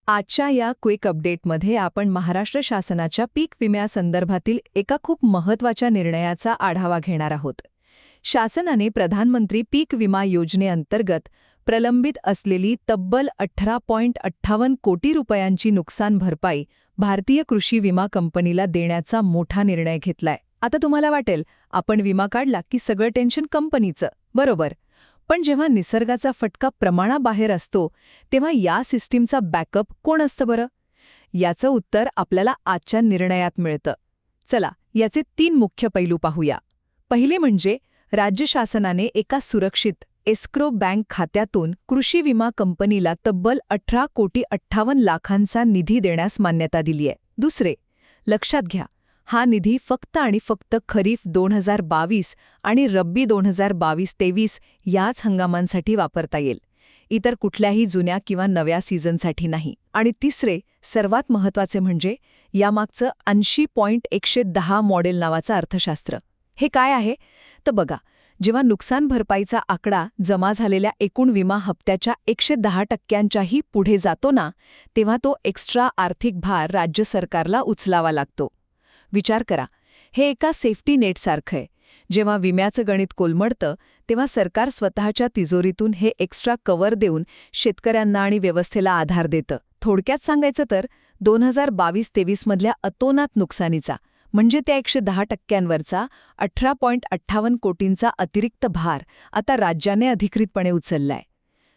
आजच्या या क्विक अपडेटमध्ये आपण महाराष्ट्र शासनाच्या पीक विम्यासंदर्भातील एका खूप महत्त्वाच्या निर्णयाचा आढावा घेणार आहोत. शासनाने प्रधानमंत्री पीक विमा योजनेअंतर्गत प्रलंबित असलेली तब्बल 18.58 कोटी रुपयांची नुकसान भरपाई भारतीय कृषी विमा कंपनीला देण्याचा मोठा निर्णय घेतलाय. आता तुम्हाला वाटेल, आपण विमा काढला की सगळं टेन्शन कंपनीचं, बरोबर. पण जेव्हा निसर्गाचा फटका प्रमाणाबाहेर असतो तेव्हा या सिस्टीमचा बॅकअप कोण असतं बरं? याचं उत्तर आपल्याला आजच्या निर्णयात मिळतं. चला, याचे 3 मुख्य पैलू पाहूया. पहिले म्हणजे राज्य शासनाने एका सुरक्षित एस्क्रो बँक खात्यातून कृषी विमा कंपनीला तब्बल 18,58,00,000चा निधी देण्यास मान्यता दिलीय. दुसरे, लक्षात घ्या, हा निधी फक्त आणि फक्त खरीफ 2022 आणि रब्बी 2022-23 याच हंगामांसाठी वापरता येईल. इतर कुठल्याही जुन्या किंवा नव्या सीझनसाठी नाही. आणि तिसरे, सर्वात महत्त्वाचे म्हणजे यामागचं 80.110 मॉडेल नावाचं अर्थशास्त्र. हे काय आहे? तर बघा, जेव्हा नुकसान भरपाईचा आकडा जमा झालेल्या एकूण विमा हप्त्याच्या 110%च्याही पुढे जातो ना, तेव्हा तो एक्स्ट्रा आर्थिक भार राज्य सरकारला उचलावा लागतो. विचार करा, हे एका सेफ्टी नेटसारखं आहे. जेव्हा विम्याचं गणित कोलमडतं तेव्हा सरकार स्वतःच्या तिजोरीतून हे एक्स्ट्रा कव्हर देऊन शेतकऱ्यांना आणि व्यवस्थेला आधार देतं. थोडक्यात सांगायचं तर 2022-23 मधल्या अतोनात नुकसानीचा म्हणजे त्या 110%वरचा 18.58 कोटींचा अतिरिक्त भार आता राज्याने अधिकृतपणे उचललाय.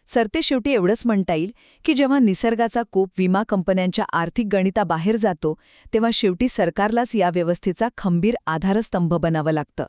सरतेशेवटी एवढंच म्हणता येईल की जेव्हा निसर्गाचा कोप विमा कंपन्यांच्या आर्थिक गणिताबाहेर जातो तेव्हा शेवटी सरकारलाच या व्यवस्थेचा खंबीर आधारस्तंभ बनावं लागतं.